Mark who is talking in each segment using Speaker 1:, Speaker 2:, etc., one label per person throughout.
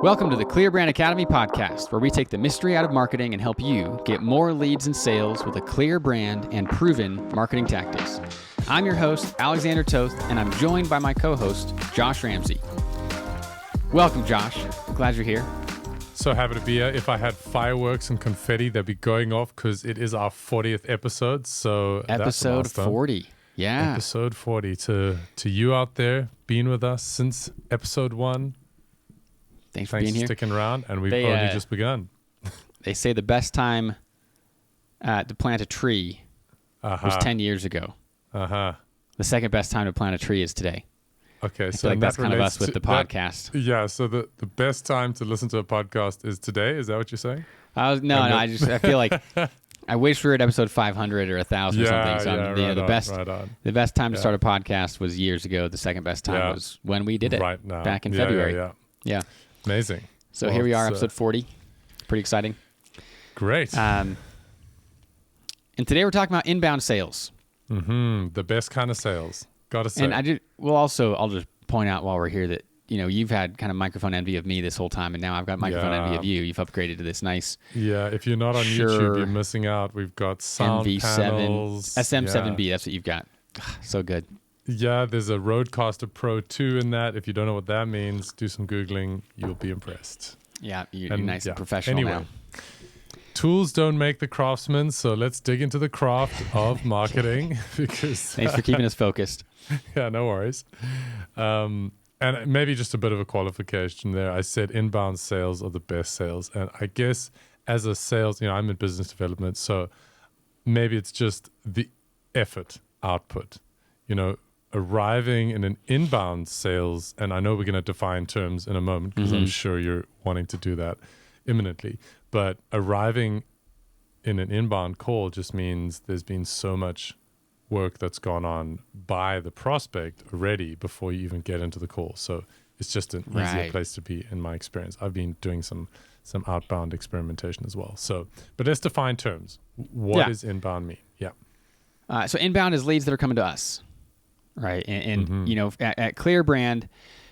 Speaker 1: Welcome to the Clear Brand Academy podcast, where we take the mystery out of marketing and help you get more leads and sales with a clear brand and proven marketing tactics. I'm your host, Alexander Toth, and I'm joined by my co-host, Josh Ramsey. Welcome, Josh. Glad you're here.
Speaker 2: So happy to be here. If I had fireworks and confetti, they'd be going off because it is our 40th episode. So
Speaker 1: episode 40. Yeah.
Speaker 2: Episode 40. To you out there, being with us since episode 1.
Speaker 1: Thanks for being here.
Speaker 2: Sticking around, and we've only just begun.
Speaker 1: They say the best time to plant a tree was 10 years ago. The second best time to plant a tree is today.
Speaker 2: Okay,
Speaker 1: I feel like that's kind of us with the podcast.
Speaker 2: So the best time to listen to a podcast is today? Is that what you're saying?
Speaker 1: I feel like I wish we were at episode 500 or 1,000 or something. So the best time to start a podcast was years ago. The second best time was when we did it right now, back in February. Yeah.
Speaker 2: Amazing.
Speaker 1: So here we are, episode 40. Pretty exciting.
Speaker 2: Great.
Speaker 1: And today we're talking about inbound sales.
Speaker 2: The best kind of sales. Gotta say.
Speaker 1: And I'll just point out while we're here that, you've had kind of microphone envy of me this whole time, and now I've got microphone envy of you. You've upgraded to this nice.
Speaker 2: Yeah, if you're not on YouTube, you're missing out. We've got sound panels.
Speaker 1: SM7B, that's what you've got. So good.
Speaker 2: Yeah, there's a Rodecaster Pro 2 in that. If you don't know what that means, do some Googling. You'll be impressed.
Speaker 1: Yeah, you're nice and professional now.
Speaker 2: Tools don't make the craftsman, so let's dig into the craft of marketing. Because
Speaker 1: thanks for keeping us focused.
Speaker 2: Yeah, no worries. And maybe just a bit of a qualification there. I said inbound sales are the best sales. And I guess as a sales, I'm in business development, so maybe it's just the effort output. Arriving in an inbound sales, and I know we're going to define terms in a moment because I'm sure you're wanting to do that imminently, but arriving in an inbound call just means there's been so much work that's gone on by the prospect already before you even get into the call. So it's just an easier place to be in my experience. I've been doing some outbound experimentation as well. So, but let's define terms. What does inbound mean? Yeah.
Speaker 1: So inbound is leads that are coming to us. Right. And at Clear Brand,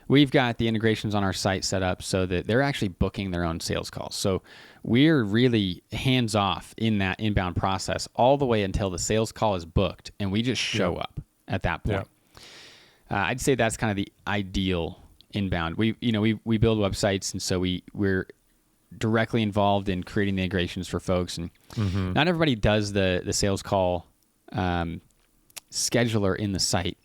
Speaker 1: we've got the integrations on our site set up so that they're actually booking their own sales calls. So we're really hands off in that inbound process all the way until the sales call is booked, and we just show up at that point. I'd say that's kind of the ideal inbound. We build websites, and so we're directly involved in creating the integrations for folks. And not everybody does the sales call scheduler in the site.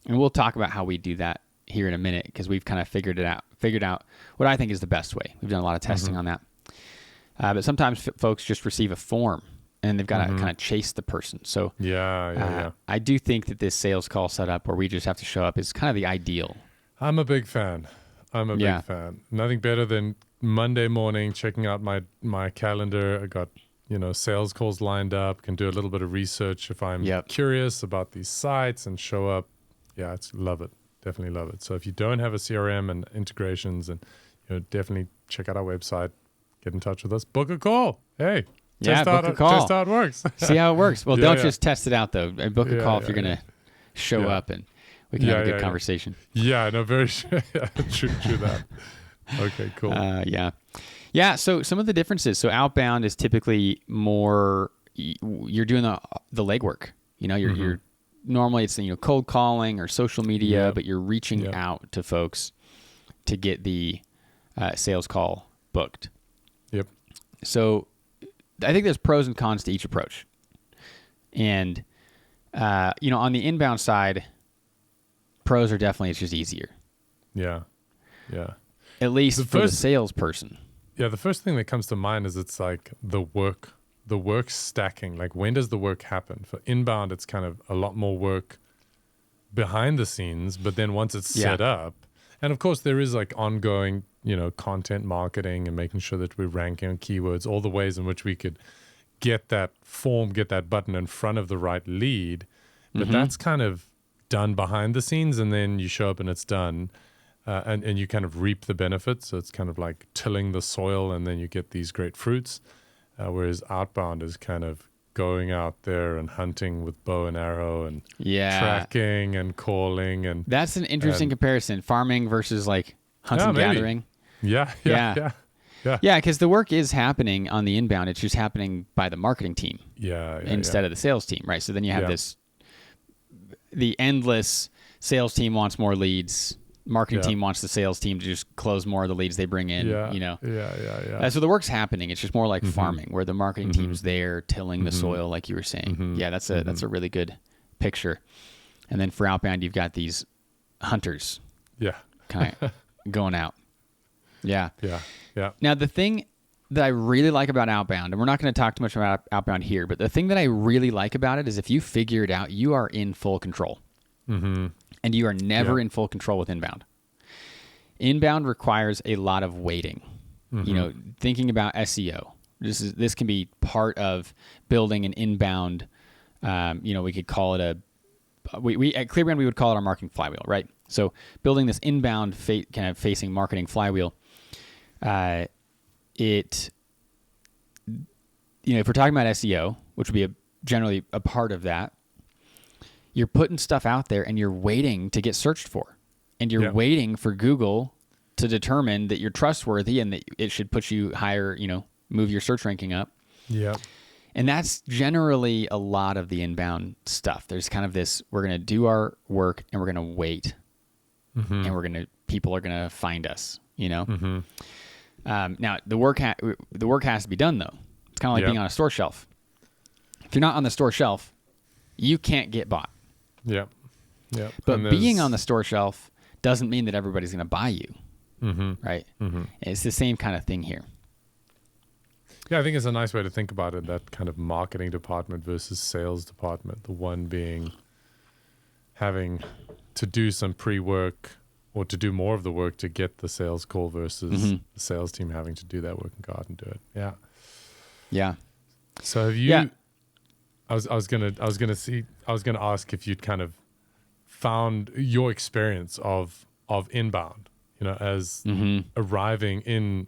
Speaker 1: And we'll talk about how we do that here in a minute because we've kind of figured out what I think is the best way. We've done a lot of testing on that. But sometimes folks just receive a form and they've got to kind of chase the person. So I do think that this sales call setup where we just have to show up is kind of the ideal.
Speaker 2: I'm a big fan. Big fan. Nothing better than Monday morning checking out my calendar. I got sales calls lined up, can do a little bit of research if I'm curious about these sites and show up. Yeah, love it. Definitely love it. So if you don't have a CRM and integrations, and definitely check out our website, get in touch with us, book a call. Hey,
Speaker 1: book a call.
Speaker 2: Test how it works.
Speaker 1: See how it works. Well, don't just test it out though. Book a call if you're going to show up, and we can have a good conversation.
Speaker 2: Yeah, no, very true that. Okay, cool.
Speaker 1: Yeah, so some of the differences. So outbound is typically more, you're doing the legwork. You're normally it's cold calling or social media, but you're reaching out to folks to get the sales call booked.
Speaker 2: Yep.
Speaker 1: So I think there's pros and cons to each approach. And, on the inbound side, pros are definitely it's just easier.
Speaker 2: Yeah.
Speaker 1: At least for the salesperson.
Speaker 2: Yeah, the first thing that comes to mind is it's like the work stacking. Like, when does the work happen? For inbound, it's kind of a lot more work behind the scenes, but then once it's set up, and of course there is like ongoing, content marketing and making sure that we're ranking on keywords, all the ways in which we could get that button in front of the right lead. But that's kind of done behind the scenes, and then you show up and it's done. And you kind of reap the benefits. So it's kind of like tilling the soil, and then you get these great fruits. Whereas outbound is kind of going out there and hunting with bow and arrow and tracking and calling. And
Speaker 1: that's an interesting comparison. Farming versus like hunting, gathering.
Speaker 2: Yeah.
Speaker 1: Yeah, because the work is happening on the inbound. It's just happening by the marketing team instead of the sales team, right? So then you have the endless sales team wants more leads. Marketing team wants the sales team to just close more of the leads they bring in. So the work's happening. It's just more like farming, where the marketing team's there tilling the soil, like you were saying. Yeah, that's a really good picture. And then for outbound, you've got these hunters.
Speaker 2: Yeah.
Speaker 1: Kind of going out. Yeah.
Speaker 2: Yeah. Yeah.
Speaker 1: Now, the thing that I really like about outbound, and we're not going to talk too much about outbound here, but the thing that I really like about it is if you figure it out, you are in full control. And you are never in full control with inbound. Inbound requires a lot of waiting. You know, thinking about SEO. This can be part of building an inbound. We could call it we at ClearBrand we would call it our marketing flywheel, right? So building this inbound kind of facing marketing flywheel. If we're talking about SEO, which would be generally a part of that, you're putting stuff out there and you're waiting to get searched for, and you're waiting for Google to determine that you're trustworthy and that it should put you higher, move your search ranking up.
Speaker 2: Yeah.
Speaker 1: And that's generally a lot of the inbound stuff. There's kind of this, we're going to do our work and we're going to wait and people are going to find us, Now the work has to be done though. It's kind of like being on a store shelf. If you're not on the store shelf, you can't get bought.
Speaker 2: Yeah. Yeah.
Speaker 1: But being on the store shelf doesn't mean that everybody's going to buy you. Right? It's the same kind of thing here.
Speaker 2: Yeah, I think it's a nice way to think about it, that kind of marketing department versus sales department. The one being having to do some pre-work or to do more of the work to get the sales call versus the sales team having to do that work and go out and do it. Yeah.
Speaker 1: Yeah.
Speaker 2: So have you I was gonna ask if you'd kind of found your experience of inbound, as arriving in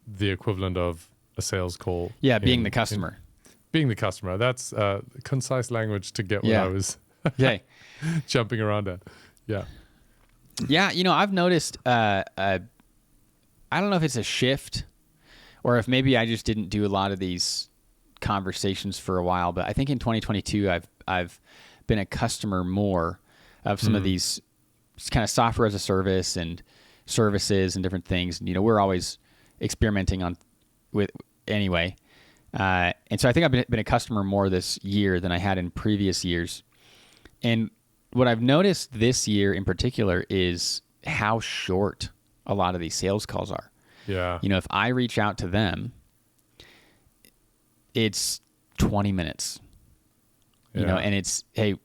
Speaker 2: the equivalent of a sales call.
Speaker 1: Yeah, being the customer.
Speaker 2: Being the customer. That's concise language to get what I was jumping around at. Yeah.
Speaker 1: Yeah, I've noticed, I don't know if it's a shift or if maybe I just didn't do a lot of these conversations for a while, but I think in 2022, I've been a customer more of some of these kind of software as a service and services and different things. And, we're always experimenting with anyway. And so I think I've been a customer more this year than I had in previous years. And what I've noticed this year in particular is how short a lot of these sales calls are.
Speaker 2: Yeah.
Speaker 1: If I reach out to them, it's 20 minutes, and it's, hey,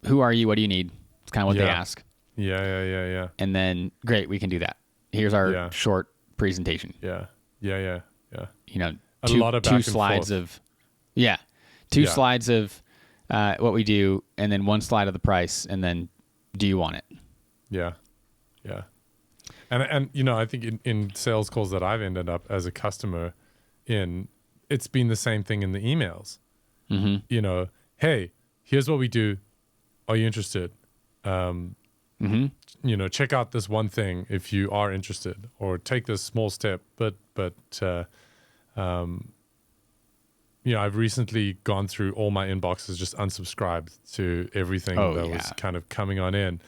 Speaker 1: who are you? What do you need? It's kind of what they ask.
Speaker 2: Yeah.
Speaker 1: And then, great, we can do that. Here's our short presentation.
Speaker 2: Yeah.
Speaker 1: A lot of two slides of, slides of what we do, and then one slide of the price, and then do you want it?
Speaker 2: Yeah. And I think in sales calls that I've ended up as a customer in, it's been the same thing in the emails. Hey, here's what we do. Are you interested? Check out this one thing if you are interested, or take this small step. But I've recently gone through all my inboxes, just unsubscribed to everything that was kind of coming on in.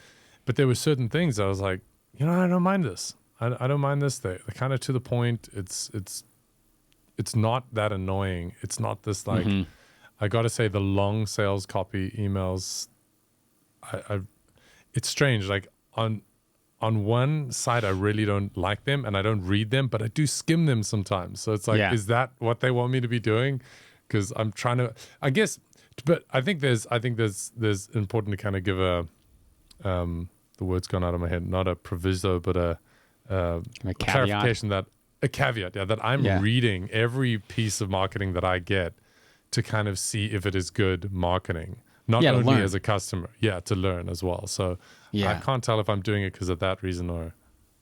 Speaker 2: But there were certain things I was like, I don't mind this. I don't mind this. They're kind of to the point. It's not that annoying. It's not this like, I got to say, the long sales copy emails, it's strange. Like on one side, I really don't like them and I don't read them, but I do skim them sometimes. So it's like, is that what they want me to be doing? Because I'm trying to, I guess, but I think there's important to kind of give the word's gone out of my head, not a proviso, but a clarification, a caveat, that I'm reading every piece of marketing that I get to kind of see if it is good marketing. Not only as a customer, to learn as well. So I can't tell if I'm doing it because of that reason or,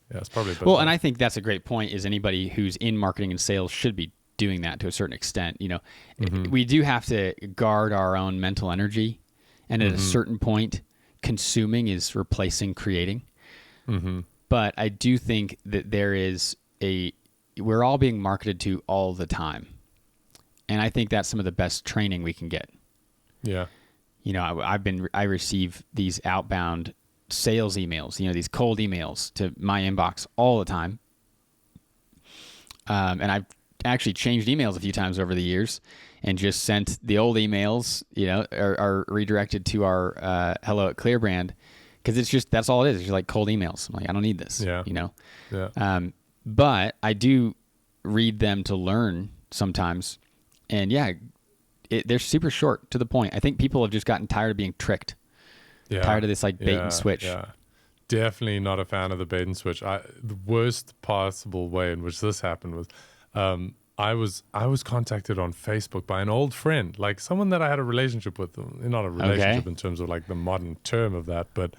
Speaker 2: it's probably better.
Speaker 1: Well, and I think that's a great point, is anybody who's in marketing and sales should be doing that to a certain extent. We do have to guard our own mental energy. And at a certain point, consuming is replacing creating. But I do think that there is we're all being marketed to all the time. And I think that's some of the best training we can get.
Speaker 2: Yeah.
Speaker 1: I receive these outbound sales emails, these cold emails to my inbox all the time. And I've actually changed emails a few times over the years and just sent the old emails, are redirected to our hello at Clearbrand, because that's all it is. It's just like cold emails. I'm like, I don't need this.
Speaker 2: Yeah.
Speaker 1: Yeah. But I do read them to learn sometimes. And yeah, they're super short, to the point. I think people have just gotten tired of being tricked.
Speaker 2: Yeah.
Speaker 1: Tired of this bait and switch.
Speaker 2: Yeah. Definitely not a fan of the bait and switch. The worst possible way in which this happened was, I was contacted on Facebook by an old friend, like someone that I had a relationship with. Not a relationship in terms of like the modern term of that, but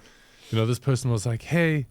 Speaker 2: this person was like, "Hey,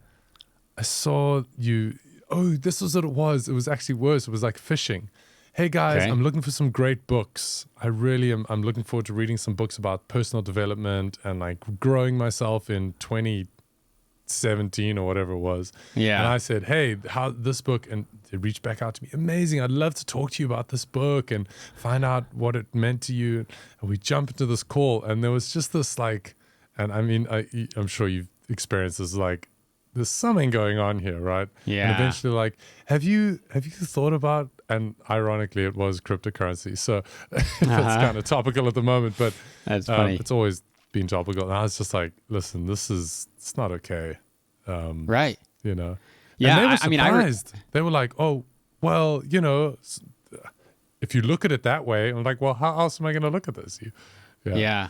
Speaker 2: I saw you. Oh, this was what it was. It was actually worse. It was like phishing. Hey guys, I'm looking for some great books. I really am. I'm looking forward to reading some books about personal development and like growing myself in 2017 or whatever it was."
Speaker 1: Yeah.
Speaker 2: And I said, "Hey, how this book?" And they reached back out to me. "Amazing. I'd love to talk to you about this book and find out what it meant to you." And we jump into this call, and there was just this like, and I mean, I'm sure you've experienced this, like, there's something going on here, right?
Speaker 1: Yeah.
Speaker 2: And eventually, like, have you thought about? And ironically, it was cryptocurrency, so that's kind of topical at the moment. But
Speaker 1: that's funny.
Speaker 2: It's always been topical. And I was just like, "Listen, it's not okay."
Speaker 1: Right.
Speaker 2: Yeah.
Speaker 1: Yeah.
Speaker 2: And they were surprised. They were like, "Oh, well, if you look at it that way," I'm like, "Well, how else am I going to look at this?"
Speaker 1: Yeah.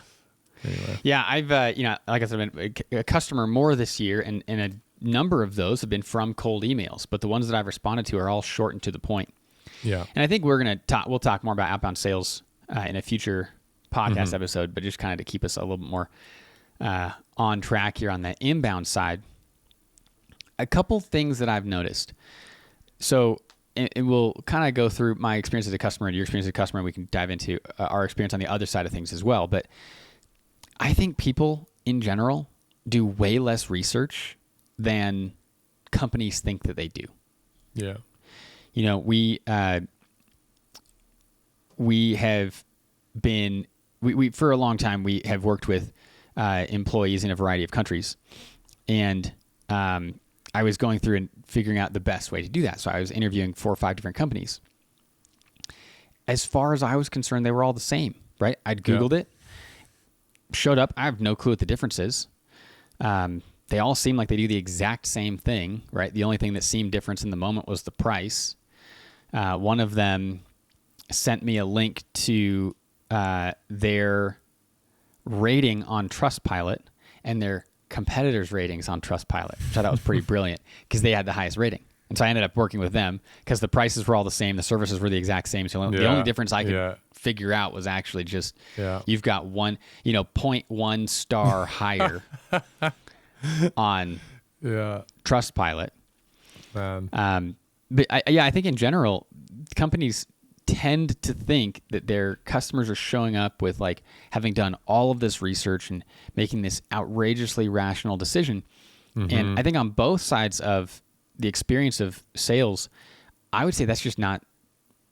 Speaker 2: Anyway.
Speaker 1: Yeah, I've like I said, I've been a customer more this year, and a number of those have been from cold emails. But the ones that I've responded to are all short and to the point.
Speaker 2: Yeah.
Speaker 1: And I think we'll talk more about outbound sales in a future podcast episode, but just kind of to keep us a little bit more on track here on the inbound side. A couple things that I've noticed. So, and we'll kind of go through my experience as a customer and your experience as a customer, and we can dive into our experience on the other side of things as well. But I think people in general do way less research than companies think that they do.
Speaker 2: Yeah.
Speaker 1: We have been, we for a long time, we have worked with employees in a variety of countries. And I was going through and figuring out the best way to do that. So I was interviewing 4 or 5 different companies. As far as I was concerned, they were all the same, right? I'd Googled it, showed up. I have no clue what the difference is. They all seem like they do the exact same thing, right? The only thing that seemed different in the moment was the price. One of them sent me a link to their rating on Trustpilot and their competitors' ratings on Trustpilot, which I thought was pretty brilliant because they had the highest rating. And so I ended up working with them because the prices were all the same. The services were the exact same. So the only difference I could figure out was actually just you've got 0.1 star higher on Trustpilot.
Speaker 2: Man.
Speaker 1: But I think in general, companies tend to think that their customers are showing up with like having done all of this research and making this outrageously rational decision. And I think on both sides of the experience of sales, I would say that's just not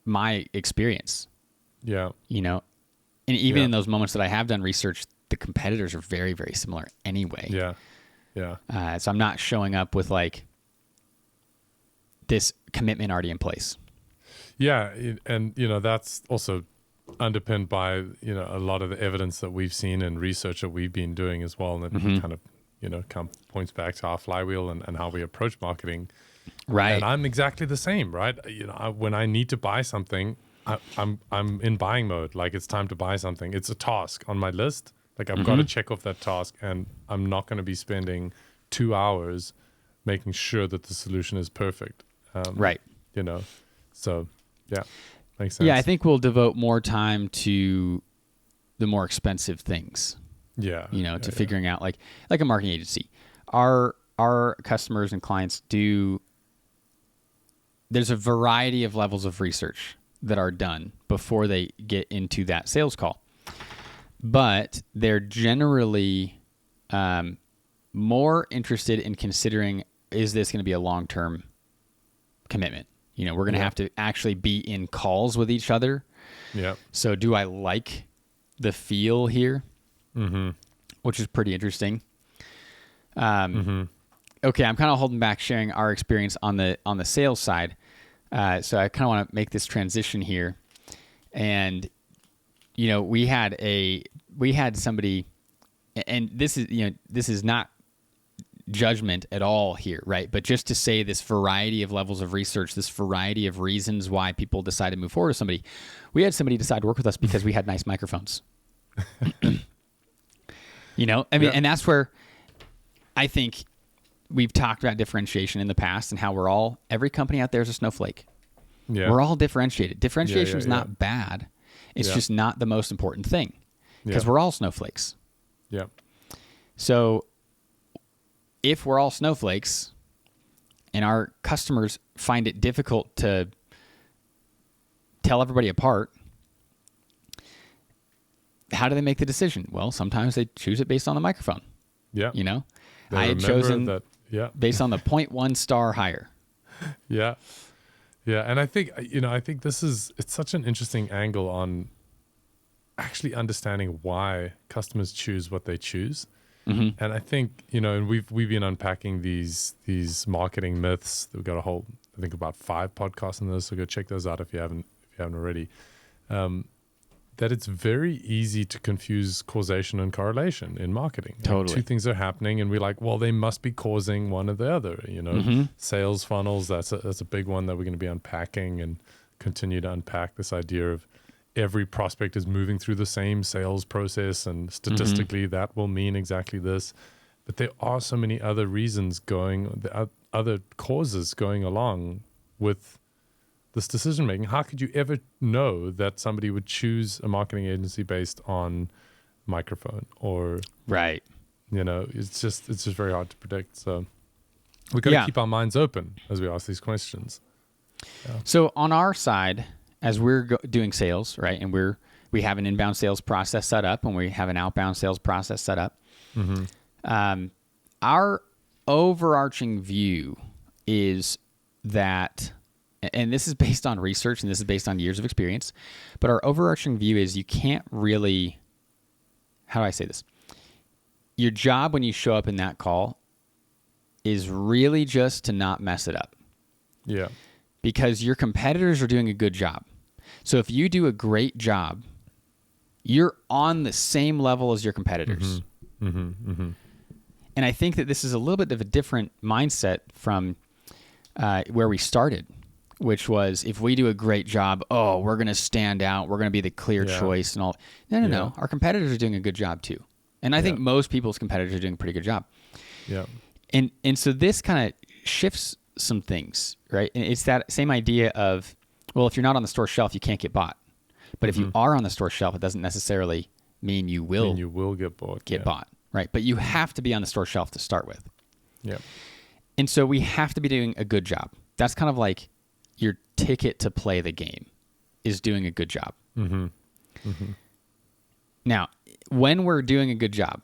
Speaker 1: my experience.
Speaker 2: Yeah.
Speaker 1: And even in those moments that I have done research, the competitors are very, very similar anyway.
Speaker 2: Yeah. Yeah.
Speaker 1: So I'm not showing up with like this commitment already in place.
Speaker 2: Yeah. And, that's also underpinned by, a lot of the evidence that we've seen and research that we've been doing as well. And it kind of, points back to our flywheel and how we approach marketing.
Speaker 1: Right.
Speaker 2: And I'm exactly the same, right? When I need to buy something, I'm in buying mode. Like, it's time to buy something. It's a task on my list. Like, I've got to check off that task, and I'm not going to be spending 2 hours making sure that the solution is perfect.
Speaker 1: Right.
Speaker 2: So yeah, makes sense.
Speaker 1: Yeah, I think we'll devote more time to the more expensive things.
Speaker 2: Yeah.
Speaker 1: To figuring out like a marketing agency. Our customers and clients there's a variety of levels of research that are done before they get into that sales call. But they're generally more interested in considering, is this going to be a long-term commitment? You know, we're going to have to actually be in calls with each other.
Speaker 2: Yeah.
Speaker 1: So do I like the feel here?
Speaker 2: Mm-hmm.
Speaker 1: Which is pretty interesting.
Speaker 2: Mm-hmm.
Speaker 1: Okay, I'm kind of holding back sharing our experience on the sales side. So I kind of want to make this transition here. And, you know, we had somebody, and this is not judgment at all here, right? But just to say this variety of levels of research, this variety of reasons why people decide to move forward with somebody. We had somebody decide to work with us because we had nice microphones. You know, I mean, and that's where I think we've talked about differentiation in the past and how every company out there is a snowflake.
Speaker 2: Yeah.
Speaker 1: We're all differentiated. Differentiation is not bad. It's just not the most important thing because we're all snowflakes.
Speaker 2: Yeah.
Speaker 1: So if we're all snowflakes and our customers find it difficult to tell everybody apart, how do they make the decision? Well, sometimes they choose it based on the microphone.
Speaker 2: Yeah.
Speaker 1: You know,
Speaker 2: They
Speaker 1: I had chosen
Speaker 2: that,
Speaker 1: based on the 0.1 star higher.
Speaker 2: Yeah. Yeah. And I think, it's such an interesting angle on actually understanding why customers choose what they choose.
Speaker 1: Mm-hmm.
Speaker 2: And I think, and we've been unpacking these marketing myths. We've got I think about 5 podcasts on this, so go check those out if you haven't already. That it's very easy to confuse causation and correlation in marketing.
Speaker 1: Totally.
Speaker 2: Like 2 things are happening and we're like, well, they must be causing one or the other,
Speaker 1: Mm-hmm.
Speaker 2: Sales funnels, that's a big one that we're going to be unpacking and continue to unpack this idea of every prospect is moving through the same sales process and statistically that will mean exactly this. But there are so many other reasons other causes going along with this decision making. How could you ever know that somebody would choose a marketing agency based on microphone or
Speaker 1: right?
Speaker 2: It's just very hard to predict. So we've got to keep our minds open as we ask these questions. Yeah.
Speaker 1: So on our side, as we're doing sales, right, and we have an inbound sales process set up and we have an outbound sales process set up. Mm-hmm. Our overarching view is that, and this is based on research and this is based on years of experience, but our overarching view is you can't really, how do I say this? Your job when you show up in that call is really just to not mess it up.
Speaker 2: Yeah.
Speaker 1: Because your competitors are doing a good job. So if you do a great job, you're on the same level as your competitors.
Speaker 2: Mm-hmm. Mm-hmm. Mm-hmm.
Speaker 1: And I think that this is a little bit of a different mindset from where we started, which was if we do a great job, we're going to stand out. We're going to be the clear choice and all. No. Our competitors are doing a good job too. And I think most people's competitors are doing a pretty good job.
Speaker 2: Yeah.
Speaker 1: And so this kind of shifts some things, right? And it's that same idea of, well, if you're not on the store shelf, you can't get bought. But if you are on the store shelf, it doesn't necessarily mean you will
Speaker 2: get bought.
Speaker 1: Bought, right? But you have to be on the store shelf to start with.
Speaker 2: Yeah.
Speaker 1: And so we have to be doing a good job. That's kind of like your ticket to play the game is doing a good job.
Speaker 2: Mm-hmm. Mm-hmm.
Speaker 1: Now, when we're doing a good job,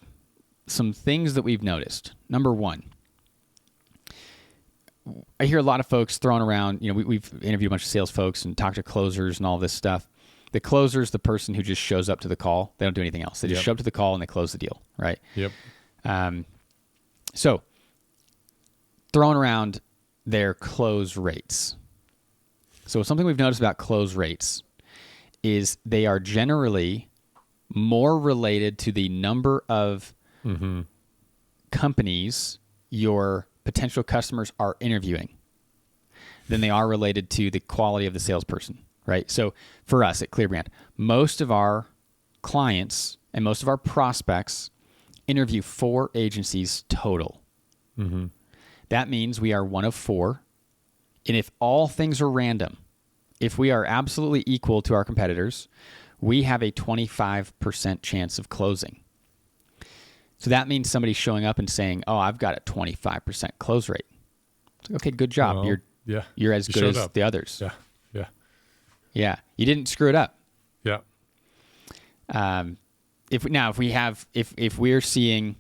Speaker 1: some things that we've noticed. Number one, I hear a lot of folks throwing around, we've interviewed a bunch of sales folks and talked to closers and all this stuff. The closer is the person who just shows up to the call. They don't do anything else. They just show up to the call and they close the deal, right?
Speaker 2: Yep.
Speaker 1: So throwing around their close rates. So something we've noticed about close rates is they are generally more related to the number of companies your potential customers are interviewing than they are related to the quality of the salesperson, right? So for us at ClearBrand, most of our clients and most of our prospects interview 4 agencies total. Mm-hmm. That means we are one of 4. And if all things are random, if we are absolutely equal to our competitors, we have a 25% chance of closing. So that means somebody showing up and saying, I've got a 25% close rate. It's like, okay, good job.
Speaker 2: Well,
Speaker 1: you're as good as the others. Yeah. You didn't screw it up.
Speaker 2: Yeah.
Speaker 1: If we're seeing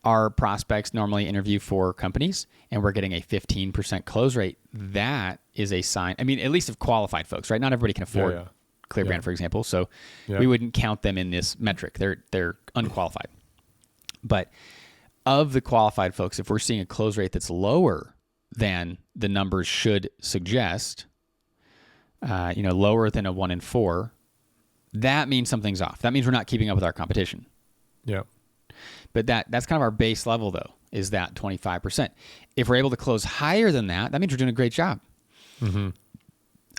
Speaker 1: our prospects normally interview 4 companies and we're getting a 15% close rate, that is a sign. I mean, at least of qualified folks, right? Not everybody can afford ClearBrand, for example. So we wouldn't count them in this metric. They're unqualified. But of the qualified folks, if we're seeing a close rate that's lower than the numbers should suggest, lower than a 1 in 4, that means something's off. That means we're not keeping up with our competition.
Speaker 2: Yeah.
Speaker 1: But that's kind of our base level, though, is that 25%. If we're able to close higher than that, that means we're doing a great job.
Speaker 2: Mm-hmm.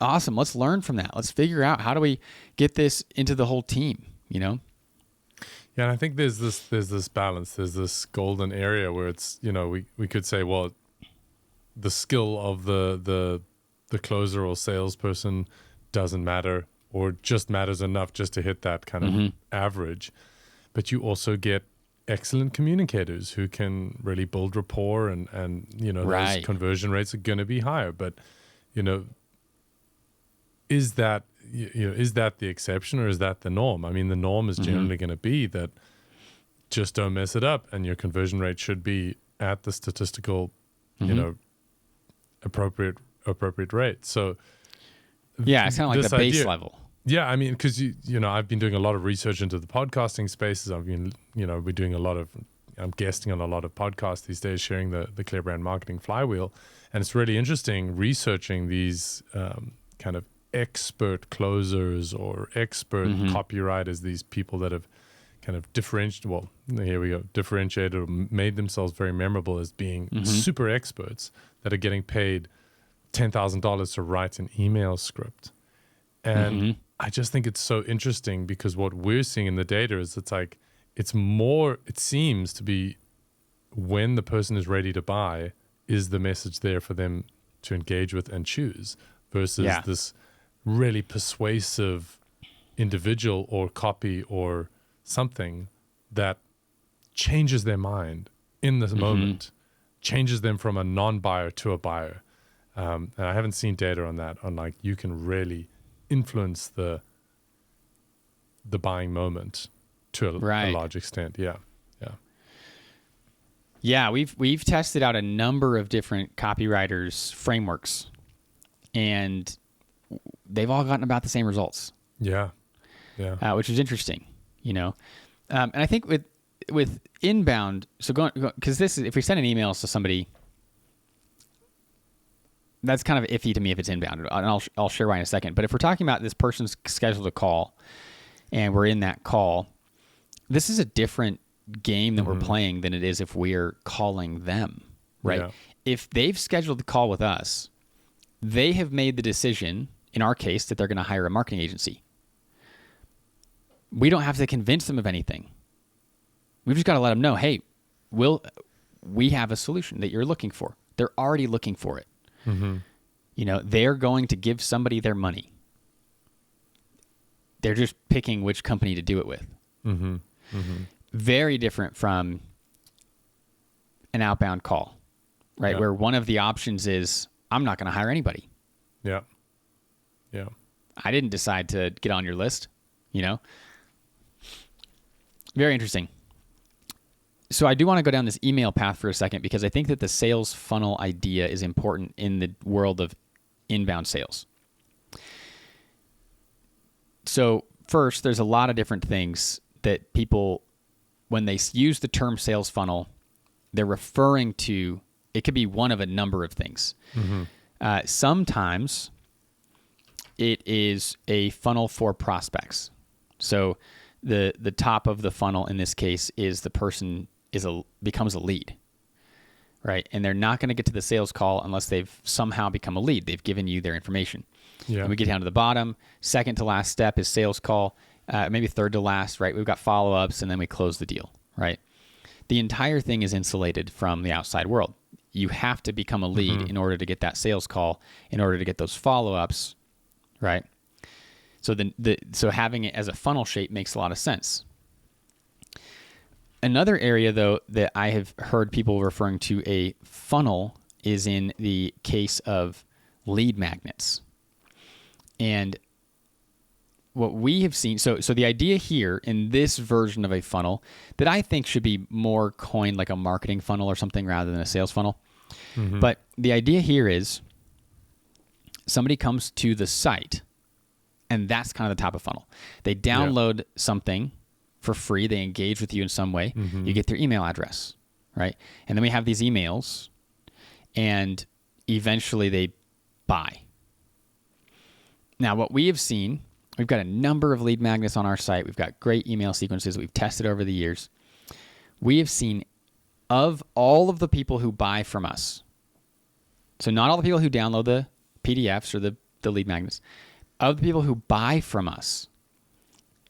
Speaker 1: Awesome. Let's learn from that. Let's figure out, how do we get this into the whole team,
Speaker 2: Yeah, and I think there's this balance. There's this golden area where it's, we could say, well, the skill of the closer or salesperson doesn't matter, or just matters enough just to hit that kind of average. But you also get excellent communicators who can really build rapport, and those conversion rates are going to be higher. But is that the exception, or is that the norm? I mean, the norm is generally going to be that just don't mess it up, and your conversion rate should be at the statistical, appropriate rate. So
Speaker 1: it's kind of like the base level.
Speaker 2: Yeah, I mean, because I've been doing a lot of research into the podcasting spaces. I've been, we're doing I'm guesting on a lot of podcasts these days, sharing the ClearBrand marketing flywheel, and it's really interesting researching these kind of expert closers or expert copywriters, these people that have kind of differentiated or made themselves very memorable as being super experts that are getting paid $10,000 to write an email script. And I just think it's so interesting, because what we're seeing in the data is it seems to be when the person is ready to buy, is the message there for them to engage with and choose, versus this really persuasive individual or copy or something that changes their mind in this moment, changes them from a non-buyer to a buyer. And I haven't seen data on that, on like you can really influence the buying moment to a large extent.
Speaker 1: Yeah, we've tested out a number of different copywriters' frameworks, and they've all gotten about the same results. Which is interesting, and I think with inbound, so because this is, if we send an email to somebody, that's kind of iffy to me if it's inbound, and I'll share why in a second. But if we're talking about this person's scheduled a call, and we're in that call, this is a different game that we're playing than it is if we're calling them, right? Yeah. If they've scheduled the call with us, they have made the decision, in our case, that they're going to hire a marketing agency. We don't have to convince them of anything. We've just got to let them know, hey, we have a solution that you're looking for. They're already looking for it. They're going to give somebody their money. They're just picking which company to do it with. Very different from an outbound call, right? Where one of the options is, I'm not going to hire anybody.
Speaker 2: Yeah.
Speaker 1: I didn't decide to get on your list, Very interesting. So I do want to go down this email path for a second, because I think that the sales funnel idea is important in the world of inbound sales. So first, there's a lot of different things that people, when they use the term sales funnel, they're referring to. It could be one of a number of things. Sometimes it is a funnel for prospects. So the top of the funnel in this case is the person becomes a lead, right? And they're not going to get to the sales call unless they've somehow become a lead. They've given you their information. Yeah. And we get down to the bottom. Second to last step is sales call. Maybe third to last, right? We've got follow-ups, and then we close the deal, right? The entire thing is insulated from the outside world. You have to become a lead in order to get that sales call, in order to get those follow-ups, right? So so having it as a funnel shape makes a lot of sense. Another area, though, that I have heard people referring to a funnel is in the case of lead magnets. And what we have seen, so the idea here in this version of a funnel that I think should be more coined like a marketing funnel or something rather than a sales funnel. But the idea here is somebody comes to the site, and that's kind of the top of funnel. They download something for free. They engage with you in some way. You get their email address, right? And then we have these emails, and eventually they buy. Now, what we have seen, we've got a number of lead magnets on our site. We've got great email sequences we've tested over the years. We have seen, of all of the people who buy from us, so not all the people who download the PDFs or the lead magnets, of the people who buy from us,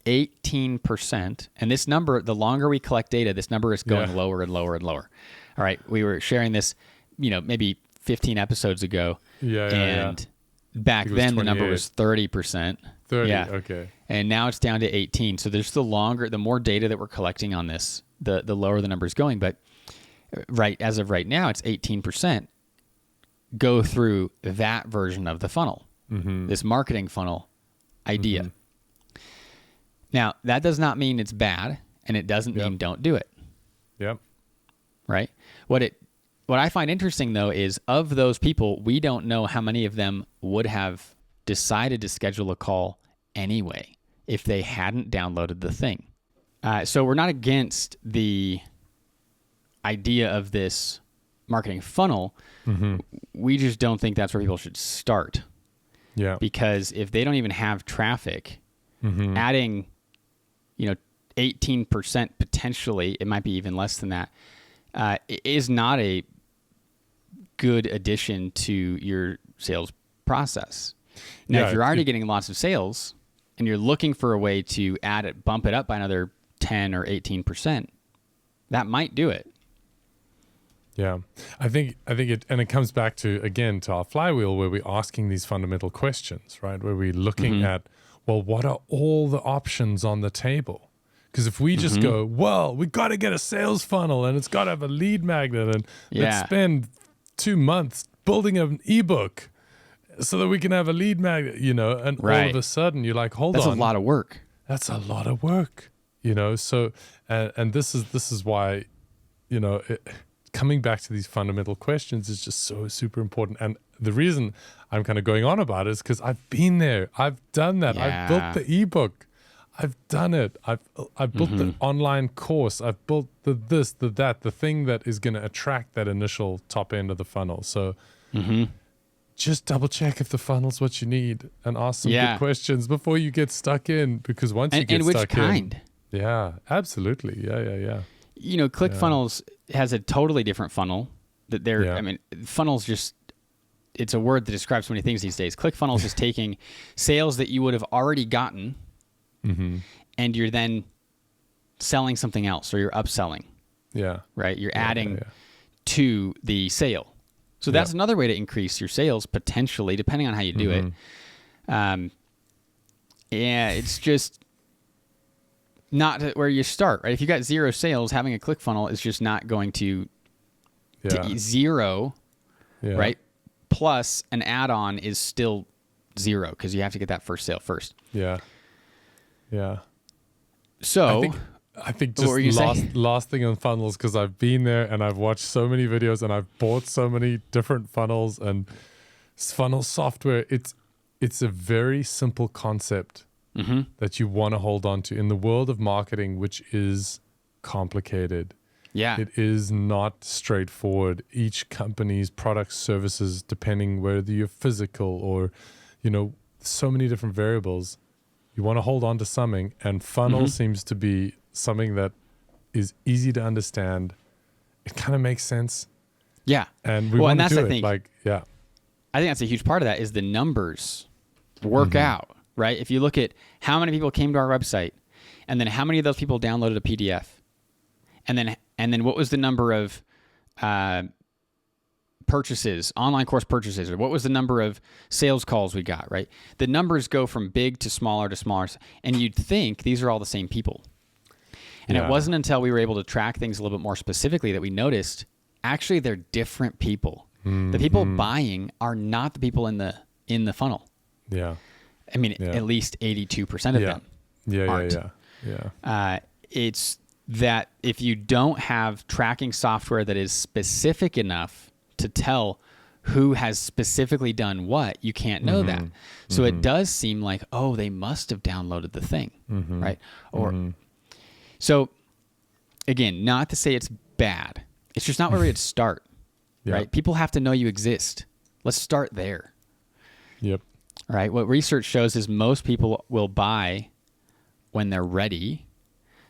Speaker 1: 18%, and this number, the longer we collect data, this number is going lower and lower and lower. All right, we were sharing this, maybe 15 episodes ago, and back then the number was 30%.
Speaker 2: 30, okay.
Speaker 1: And now it's down to 18. So there's the more data that we're collecting on this, the lower the number is going. But as of right now, it's 18% go through that version of the funnel, this marketing funnel idea. Now, that does not mean it's bad, and it doesn't mean don't do it.
Speaker 2: Yep.
Speaker 1: Right? What I find interesting, though, is of those people, we don't know how many of them would have decided to schedule a call anyway if they hadn't downloaded the thing. So we're not against the idea of this marketing funnel. We just don't think that's where people should start.
Speaker 2: Yeah.
Speaker 1: Because if they don't even have traffic, adding 18% potentially, it might be even less than that, is not a good addition to your sales process. Now, if you're already getting lots of sales and you're looking for a way to bump it up by another 10 or 18%, that might do it.
Speaker 2: Yeah, I think it comes back to our flywheel, where we're asking these fundamental questions, right? Where we're looking at, well, what are all the options on the table? Because if we just go, well, we got to get a sales funnel and it's got to have a lead magnet, and let's spend 2 months building an ebook so that we can have a lead magnet, and all of a sudden you're like, hold on.
Speaker 1: That's a lot of work.
Speaker 2: That's a lot of work, So, and this is why, coming back to these fundamental questions is just so super important. And the reason I'm kind of going on about it is because I've been there. I've done that. I've built the ebook. I've done it. I've built the online course. I've built the this, the that, the thing that is going to attract that initial top end of the funnel. So just double check if the funnel's what you need and ask some good questions before you get stuck in. Because once you get stuck in, yeah, absolutely, yeah.
Speaker 1: ClickFunnels has a totally different funnel. Funnels just, it's a word that describes so many things these days. ClickFunnels is taking sales that you would have already gotten, and you're then selling something else, or you're upselling. Yeah. Right? You're adding to the sale. So that's another way to increase your sales, potentially, depending on how you do it. It's just not where you start, right? If you got 0 sales, having a ClickFunnel is just not going to zero, right? Plus an add-on is still 0 because you have to get that first sale first. Yeah. So
Speaker 2: I think just last thing on funnels, because I've been there and I've watched so many videos and I've bought so many different funnels and funnel software. It's a very simple concept that you want to hold on to in the world of marketing, which is complicated. Yeah. It is not straightforward. Each company's products, services, depending whether you're physical or, so many different variables. You want to hold on to something, and funnel seems to be something that is easy to understand. It kind of makes sense. Yeah. And we want to do it.
Speaker 1: I think that's a huge part of that is the numbers work out, right? If you look at how many people came to our website, and then how many of those people downloaded a PDF, and then what was the number of purchases, online course purchases, or what was the number of sales calls we got, right? The numbers go from big to smaller, and you'd think these are all the same people. And it wasn't until we were able to track things a little bit more specifically that we noticed actually they're different people. The people buying are not the people in the funnel. Yeah. I mean, at least 82% of them aren't. It's that if you don't have tracking software that is specific enough to tell who has specifically done what, you can't know that. So it does seem like, oh, they must have downloaded the thing, right? Or so again, not to say it's bad. It's just not where we'd start, right? People have to know you exist. Let's start there.
Speaker 2: Yep.
Speaker 1: Right? What research shows is most people will buy when they're ready.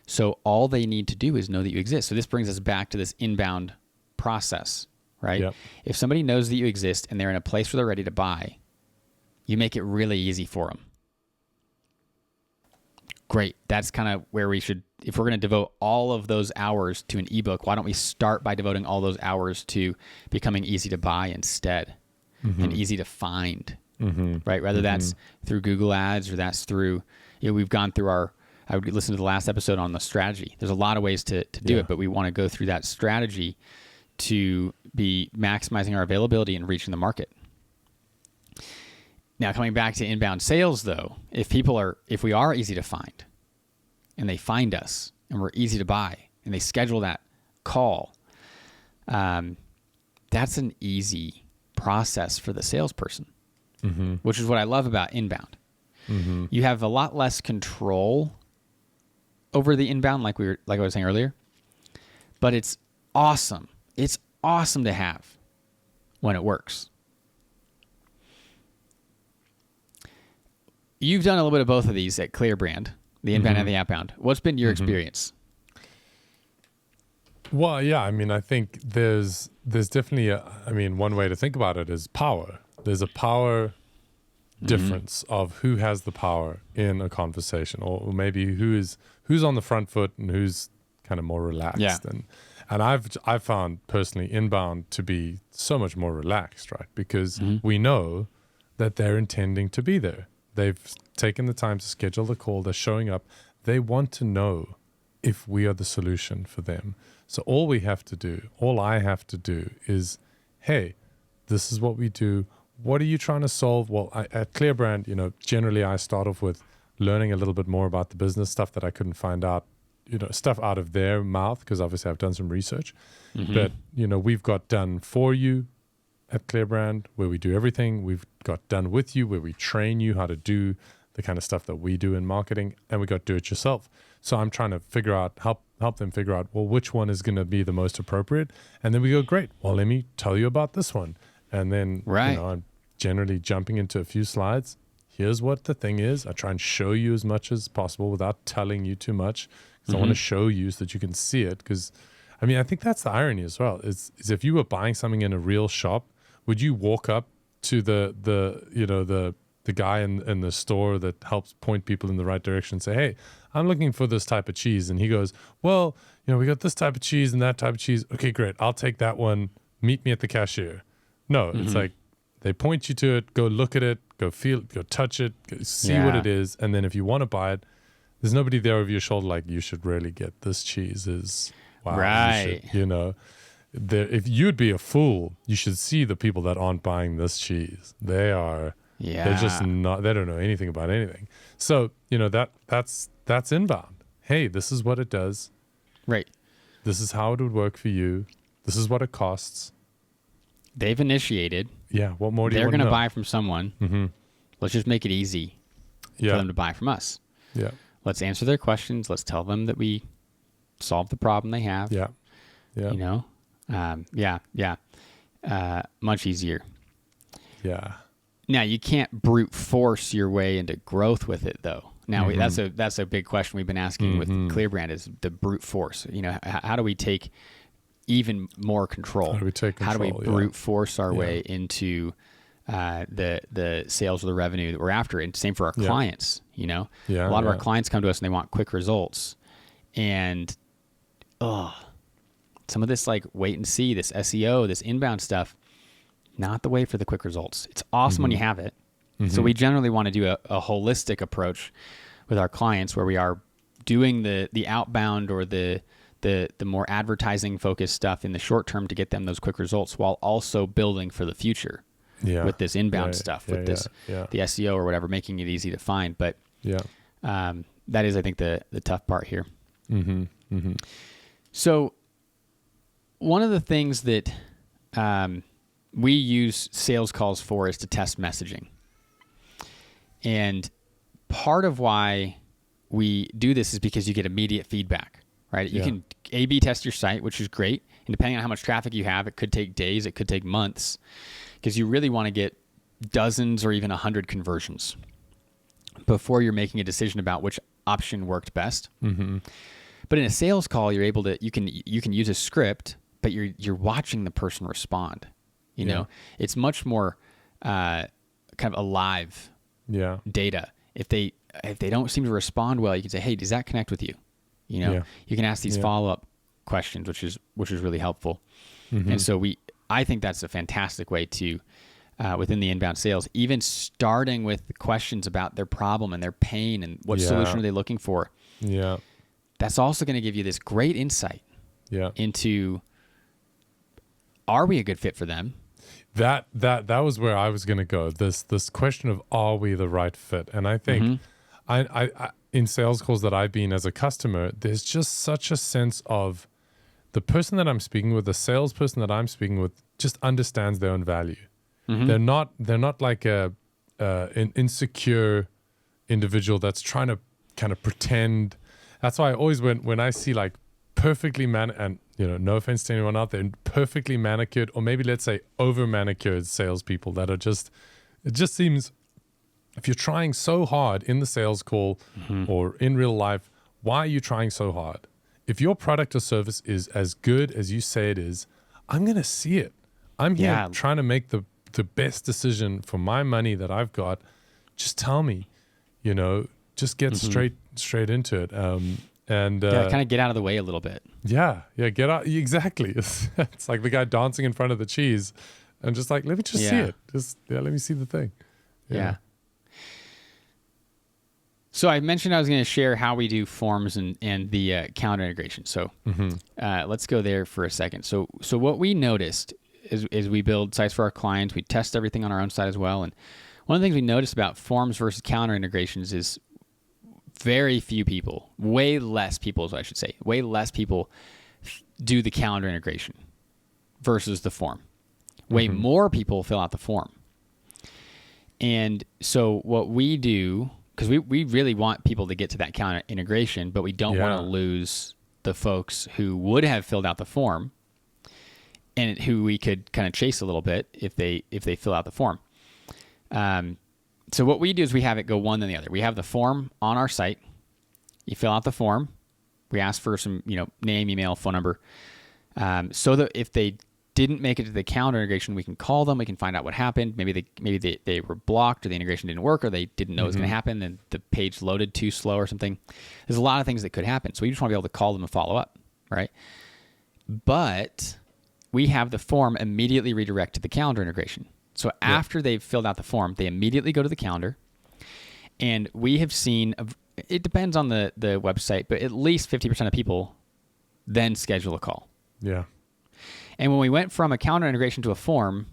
Speaker 1: So all they need to do is know that you exist. So this brings us back to this inbound process, right?
Speaker 2: Yep.
Speaker 1: If somebody knows that you exist and they're in a place where they're ready to buy, you make it really easy for them. Great. That's kind of where we should, if we're going to devote all of those hours to an ebook, why don't we start by devoting all those hours to becoming easy to buy instead and easy to find, right? Whether that's through Google Ads or that's through, we've gone through I would listen to the last episode on the strategy. There's a lot of ways to do it, but we want to go through that strategy to be maximizing our availability and reaching the market. Now, coming back to inbound sales, though, if we are easy to find and they find us and we're easy to buy and they schedule that call, that's an easy process for the salesperson, which is what I love about inbound. You have a lot less control over the inbound, like I was saying earlier, but it's awesome. It's awesome to have when it works. You've done a little bit of both of these at Clear Brand, the inbound and the outbound. What's been your experience?
Speaker 2: Well, yeah, I mean, I think there's definitely one way to think about it is power. There's a power difference of who has the power in a conversation, or maybe who's on the front foot and who's kind of more relaxed. And I've found personally inbound to be so much more relaxed, right? Because we know that they're intending to be there. They've taken the time to schedule the call. They're showing up. They want to know if we are the solution for them. So all I have to do is, hey, this is what we do. What are you trying to solve? Well, at Clear Brand, generally I start off with learning a little bit more about the business, stuff that I couldn't find out, stuff out of their mouth, because obviously I've done some research. But, we've got done for you at Clear Brand, where we do everything. We've got done with you, where we train you how to do the kind of stuff that we do in marketing, and we got do it yourself. So I'm trying to help them figure out, well, which one is going to be the most appropriate. And then we go, great. Well, let me tell you about this one. And then, I'm generally jumping into a few slides. Here's what the thing is. I try and show you as much as possible without telling you too much, because I want to show you so that you can see it. Because, I think that's the irony as well. Is if you were buying something in a real shop, would you walk up to the guy in the store that helps point people in the right direction and say, hey, I'm looking for this type of cheese? And he goes, well, we got this type of cheese and that type of cheese. Okay, great. I'll take that one. Meet me at the cashier. No, it's like they point you to it, go look at it, go feel it, go touch it, go see what it is. And then if you want to buy it, there's nobody there over your shoulder like, you should really get this cheese. Wow.
Speaker 1: Right.
Speaker 2: If you'd be a fool, you should see the people that aren't buying this cheese. They're just not, they don't know anything about anything. So, that's inbound. Hey, this is what it does.
Speaker 1: Right.
Speaker 2: This is how it would work for you. This is what it costs.
Speaker 1: They've initiated.
Speaker 2: Yeah. What more do you
Speaker 1: They're
Speaker 2: want to
Speaker 1: going
Speaker 2: know?
Speaker 1: to buy from someone. Let's just make it easy for them to buy from us.
Speaker 2: Yeah.
Speaker 1: Let's answer their questions. Let's tell them that we solved the problem they have.
Speaker 2: Yeah. Yeah.
Speaker 1: Much easier.
Speaker 2: Yeah.
Speaker 1: Now, you can't brute force your way into growth with it, though. Now, that's a big question we've been asking with Clear Brand, is the brute force. How do we take even more control? How do we brute force our way into the sales or the revenue that we're after? And same for our clients. A lot of our clients come to us and they want quick results, and some of this like wait and see, this SEO, this inbound stuff, not the way for the quick results. It's awesome when you have it. So we generally want to do a holistic approach with our clients, where we are doing the outbound or the more advertising focused stuff in the short term to get them those quick results, while also building for the future with this inbound stuff, with the SEO or whatever, making it easy to find. But that is, I think, the tough part here. So one of the things that we use sales calls for is to test messaging. And part of why we do this is because you get immediate feedback, right? You can A/B test your site, which is great. And depending on how much traffic you have, it could take days, it could take months, because you really want to get dozens or even 100 conversions before you're making a decision about which option worked best.
Speaker 2: Mm-hmm.
Speaker 1: But in a sales call, you're able to you can use a script, but you're watching the person respond. You know, it's much more kind of alive data. If they don't seem to respond well, you can say, "Hey, does that connect with you?" You know, you can ask these follow-up questions, which is really helpful. Mm-hmm. And so I think that's a fantastic way to within the inbound sales, even starting with the questions about their problem and their pain and what solution are they looking for.
Speaker 2: Yeah.
Speaker 1: That's also going to give you this great insight into, are we a good fit for them?
Speaker 2: That was where I was going to go. This question of, are we the right fit? And I think I in sales calls that I've been as a customer, there's just such a sense of the person that I'm speaking with, the salesperson that I'm speaking with, just understands their own value. Mm-hmm. They're not like an insecure individual that's trying to kind of pretend. That's why I always, when I see like perfectly and no offense to anyone out there, perfectly manicured, or maybe let's say over manicured salespeople that are it just seems, if you're trying so hard in the sales call or in real life, why are you trying so hard? If your product or service is as good as you say it is, I'm going to see it. I'm here trying to make the best decision for my money that I've got. Just tell me, just get straight into it. And
Speaker 1: kind of get out of the way a little bit.
Speaker 2: Yeah, get out. Exactly. It's like the guy dancing in front of the cheese and just like, let me just see it. Let me see the thing.
Speaker 1: Yeah. So I mentioned I was going to share how we do forms and the calendar integration. So let's go there for a second. So what we noticed is we build sites for our clients. We test everything on our own site as well. And one of the things we noticed about forms versus calendar integrations is very few people, way less people, I should say, way less people do the calendar integration versus the form. Way more people fill out the form. And so what we do, because we really want people to get to that calendar integration, but we don't want to lose the folks who would have filled out the form and who we could kind of chase a little bit if they fill out the form. So what we do is we have it go one then the other. We have the form on our site. You fill out the form. We ask for some, name, email, phone number, so that if they didn't make it to the calendar integration, we can call them. We can find out what happened. Maybe they were blocked, or the integration didn't work, or they didn't know it was going to happen, and the page loaded too slow or something. There's a lot of things that could happen. So we just want to be able to call them and follow up, right? But we have the form immediately redirect to the calendar integration. So after they've filled out the form, they immediately go to the calendar. And we have seen, it depends on the website, but at least 50% of people then schedule a call.
Speaker 2: Yeah.
Speaker 1: And when we went from a calendar integration to a form,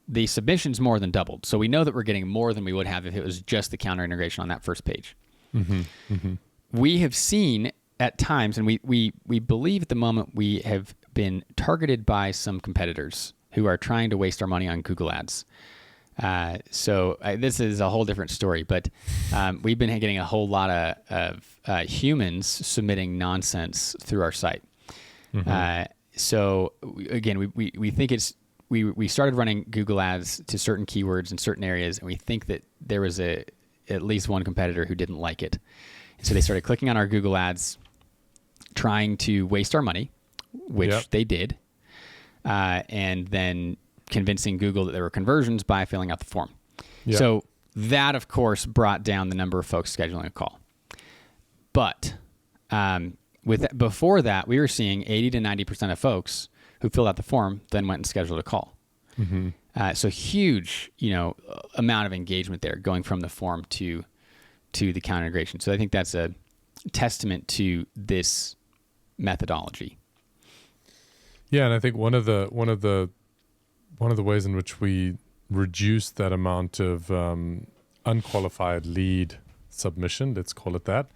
Speaker 1: the submissions more than doubled. So we know that we're getting more than we would have if it was just the calendar integration on that first page. We have seen at times, and we believe at the moment we have been targeted by some competitors who are trying to waste our money on Google Ads. So this is a whole different story, but we've been getting a whole lot of humans submitting nonsense through our site. So again, we think we started running Google Ads to certain keywords in certain areas, and we think that there was at least one competitor who didn't like it. And so they started clicking on our Google Ads, trying to waste our money, which they did. And then convincing Google that there were conversions by filling out the form. Yep. So that, of course, brought down the number of folks scheduling a call. But before that, we were seeing 80 to 90% of folks who filled out the form then went and scheduled a call. So huge, amount of engagement there going from the form to the calendar integration. So I think that's a testament to this methodology.
Speaker 2: Yeah, and I think one of the ways in which we reduce that amount of unqualified lead submission, let's call it that,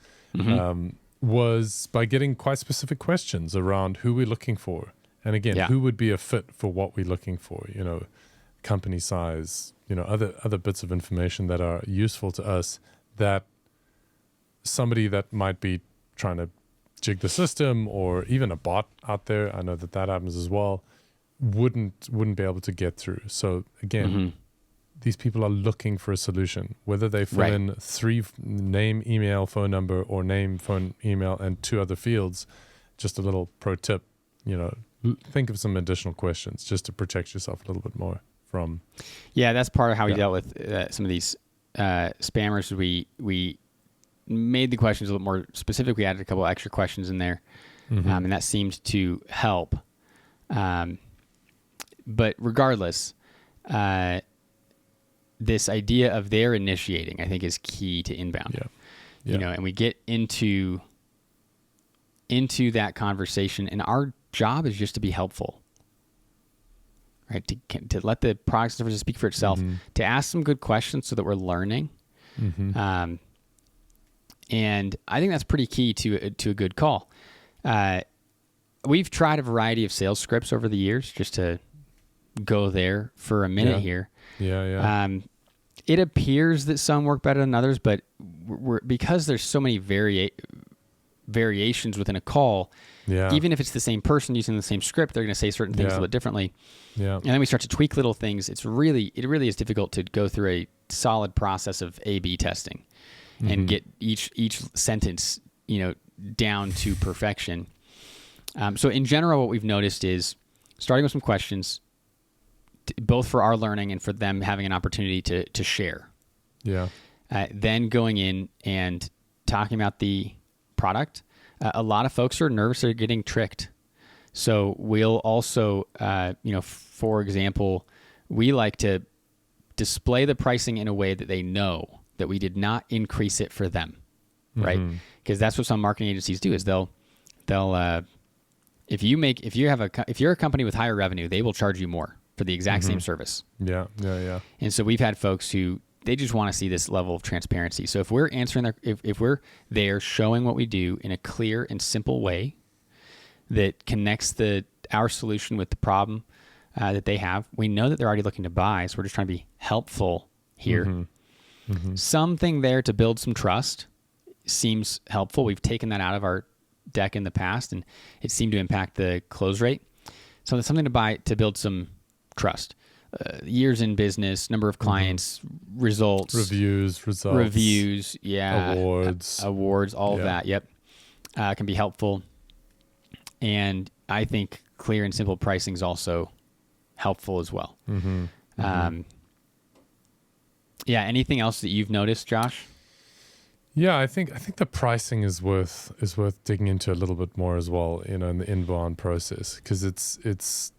Speaker 2: was by getting quite specific questions around who we're looking for And again,
Speaker 1: Yeah.
Speaker 2: who would be a fit for what we're looking for? Company size, other bits of information that are useful to us, that somebody that might be trying to jig the system, or even a bot out there, I know that happens as well, wouldn't be able to get through. So again, these people are looking for a solution, whether they fill in 3 name, email, phone number, or name, phone, email, and 2 other fields. Just a little pro tip, think of some additional questions just to protect yourself a little bit more from.
Speaker 1: Yeah, that's part of how we dealt with some of these spammers. We made the questions a little more specific. We added a couple extra questions in there, and that seemed to help. But regardless, this idea of their initiating, I think, is key to inbound.
Speaker 2: Yeah.
Speaker 1: And we get into that conversation, and our job is just to be helpful, right? To let the product and services speak for itself, to ask some good questions so that we're learning. And I think that's pretty key to a good call. We've tried a variety of sales scripts over the years, just to go there for a minute here.
Speaker 2: Yeah.
Speaker 1: It appears that some work better than others, but because there's so many variations within a call, even if it's the same person using the same script, they're going to say certain things a little bit differently. And then we start to tweak little things. It really is difficult to go through a solid process of A/B testing and get each sentence, down to perfection. So in general, what we've noticed is starting with some questions, both for our learning and for them having an opportunity to share. Then going in and talking about the product. A lot of folks are nervous they're getting tricked. So we'll also, for example, we like to display the pricing in a way that they know that we did not increase it for them, right? Because that's what some marketing agencies do, is they'll if you're a company with higher revenue, they will charge you more for the exact same service.
Speaker 2: Yeah.
Speaker 1: And so we've had folks who, they just want to see this level of transparency. So if we're answering if we're there showing what we do in a clear and simple way that connects our solution with the problem that they have, we know that they're already looking to buy. So we're just trying to be helpful here. Something there to build some trust seems helpful. We've taken that out of our deck in the past, and it seemed to impact the close rate. So there's something to build some trust. Years in business, number of clients, results,
Speaker 2: reviews,
Speaker 1: awards, all of that. Yep, can be helpful. And I think clear and simple pricing is also helpful as well. Anything else that you've noticed, Josh?
Speaker 2: Yeah, I think the pricing is worth digging into a little bit more as well, in the inbound process, because it's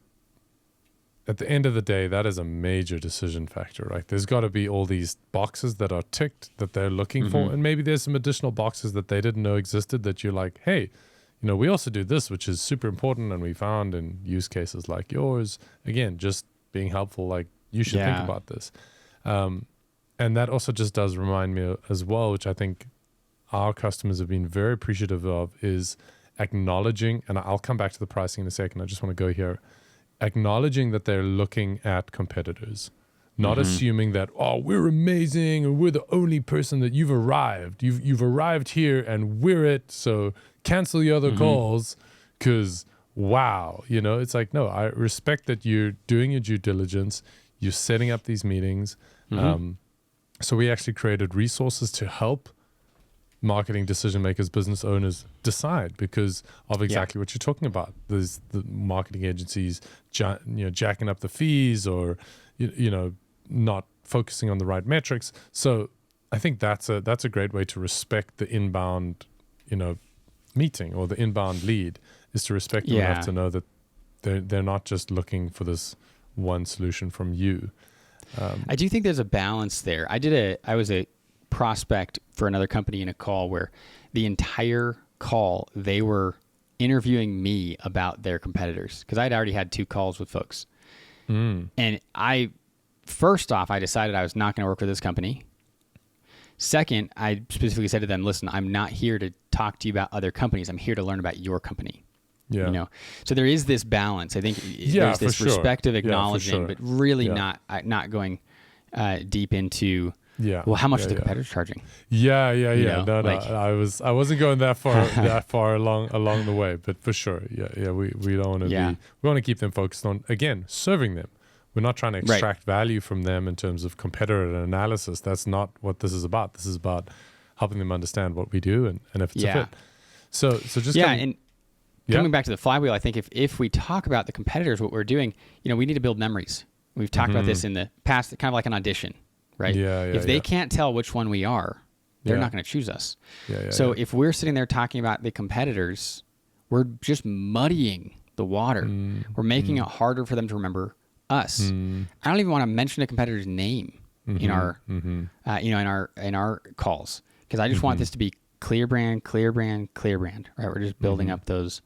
Speaker 2: at the end of the day, that is a major decision factor, right? There's got to be all these boxes that are ticked that they're looking for, and maybe there's some additional boxes that they didn't know existed that you're like, hey, we also do this, which is super important, and we found in use cases like yours. Again, just being helpful, like, you should think about this. And that also just does remind me as well, which I think our customers have been very appreciative of, is acknowledging, and I'll come back to the pricing in a second, I just want to go here, acknowledging that they're looking at competitors, not assuming that, we're amazing and we're the only person that you've arrived here and we're it, so cancel your other calls because wow, it's like, no, I respect that you're doing your due diligence, you're setting up these meetings. So we actually created resources to help marketing decision makers, business owners decide, because of exactly what you're talking about. There's the marketing agencies, jacking up the fees, or not focusing on the right metrics. So I think that's a great way to respect the inbound, meeting, or the inbound lead, is to respect them enough to know that they're not just looking for this one solution from you.
Speaker 1: I do think there's a balance there. I was a prospect for another company in a call where the entire call they were interviewing me about their competitors, because I'd already had 2 calls with folks. And first off, I decided I was not going to work with this company. Second, I specifically said to them, listen, I'm not here to talk to you about other companies. I'm here to learn about your company.
Speaker 2: Yeah.
Speaker 1: So there is this balance. I think there's this respective acknowledging, but really not going deep into, well, how much are the competitors charging?
Speaker 2: No, I wasn't going that far along the way, but for sure, we don't want to be. We want to keep them focused on, again, serving them. We're not trying to extract value from them in terms of competitor analysis. That's not what this is about. This is about helping them understand what we do and if it's a fit. So just
Speaker 1: coming back to the flywheel, I think if we talk about the competitors, what we're doing, we need to build memories. We've talked about this in the past, kind of like an audition, right? If they can't tell which one we are, they're not going to choose us. So if we're sitting there talking about the competitors, we're just muddying the water. We're making it harder for them to remember us. I don't even want to mention a competitor's name in our, in our calls, because I just want this to be clear brand, right? We're just building up those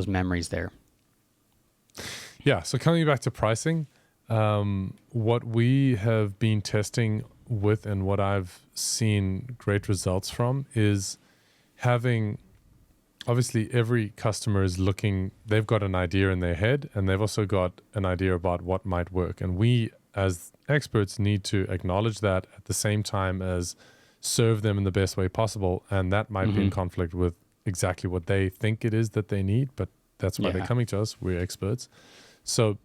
Speaker 1: memories there.
Speaker 2: Yeah. So coming back to pricing, what we have been testing with and what I've seen great results from is having, obviously every customer is looking, they've got an idea in their head and they've also got an idea about what might work. And we as experts need to acknowledge that at the same time as serve them in the best way possible. And that might be in conflict with exactly what they think it is that they need, but that's why they're coming to us. We're experts. So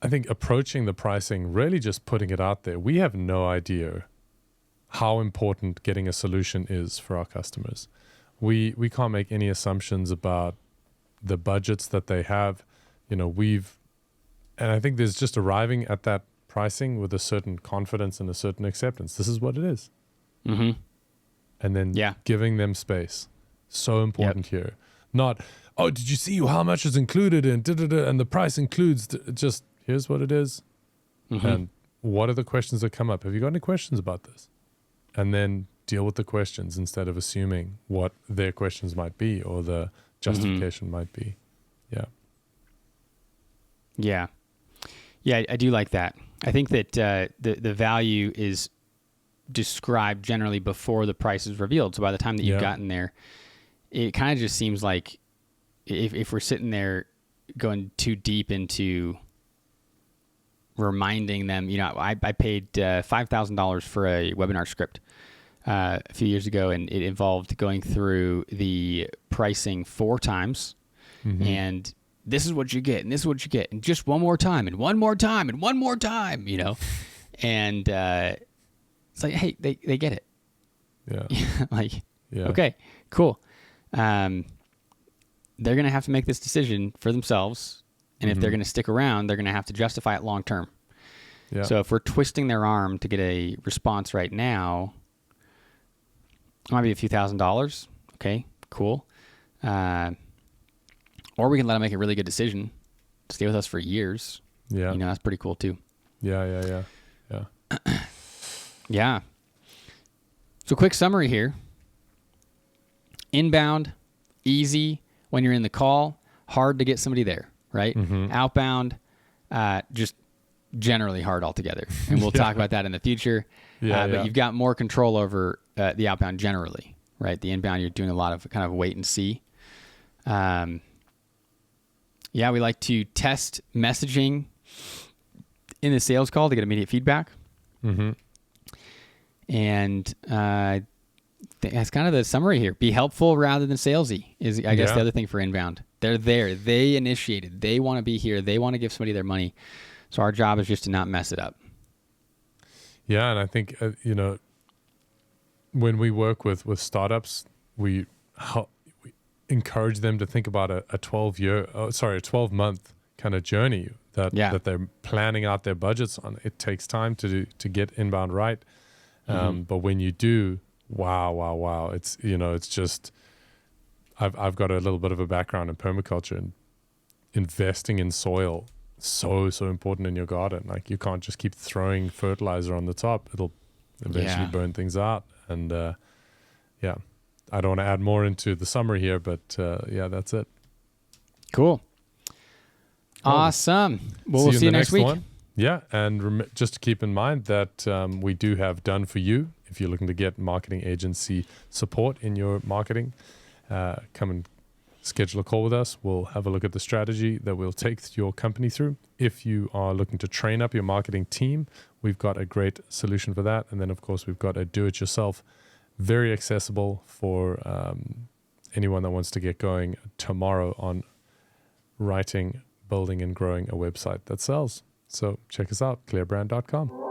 Speaker 2: I think approaching the pricing, really just putting it out there. We have no idea how important getting a solution is for our customers. We can't make any assumptions about the budgets that they have. And I think there's just arriving at that pricing with a certain confidence and a certain acceptance. This is what it is. And then giving them space. So important here. Not, oh, did you see how much is included in and the price includes just here's what it is. And what are the questions that come up? Have you got any questions about this? And then deal with the questions instead of assuming what their questions might be or the justification might be.
Speaker 1: Yeah, I do like that. I think that the value is described generally before the price is revealed. So by the time that you've gotten there, it kind of just seems like if we're sitting there going too deep into reminding them, I paid $5,000 for a webinar script a few years ago, and it involved going through the pricing 4 times, and this is what you get, and this is what you get, and just one more time, and one more time, and one more time, and it's like, hey, they get it. Okay, cool. They're gonna have to make this decision for themselves. And if they're going to stick around, they're going to have to justify it long term. So if we're twisting their arm to get a response right now, it might be a few $1,000s. Okay, cool. Or we can let them make a really good decision, stay with us for years. That's pretty cool too.
Speaker 2: Yeah.
Speaker 1: So quick summary here. Inbound, easy when you're in the call, hard to get somebody there. Right? Outbound, just generally hard altogether. And we'll talk about that in the future. But you've got more control over the outbound generally, right? The inbound, you're doing a lot of kind of wait and see. We like to test messaging in the sales call to get immediate feedback. And that's kind of the summary here. Be helpful rather than salesy is, I guess, the other thing for inbound. They're there. They initiated. They want to be here. They want to give somebody their money. So our job is just to not mess it up.
Speaker 2: Yeah, and I think, when we work with startups, we encourage them to think about a 12-month kind of journey that they're planning out their budgets on. It takes time to get inbound right. But when you do, wow. It's, it's just, I've got a little bit of a background in permaculture, and investing in soil so important in your garden. Like, you can't just keep throwing fertilizer on the top. It'll eventually burn things out. And I don't want to add more into the summary here, but that's it.
Speaker 1: Cool. Awesome. Well, we'll see you next week. One.
Speaker 2: Yeah, and just to keep in mind that we do have Done For You. If you're looking to get marketing agency support in your marketing, come and schedule a call with us. We'll have a look at the strategy that we'll take your company through. If you are looking to train up your marketing team, we've got a great solution for that. And then, of course, we've got a do-it-yourself, very accessible for anyone that wants to get going tomorrow on writing, building, and growing a website that sells. So check us out, clearbrand.com.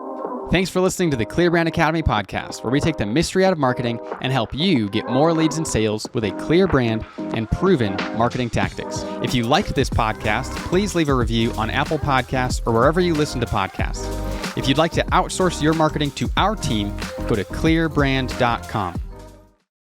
Speaker 1: Thanks for listening to the Clear Brand Academy podcast, where we take the mystery out of marketing and help you get more leads and sales with a clear brand and proven marketing tactics. If you liked this podcast, please leave a review on Apple Podcasts or wherever you listen to podcasts. If you'd like to outsource your marketing to our team, go to clearbrand.com.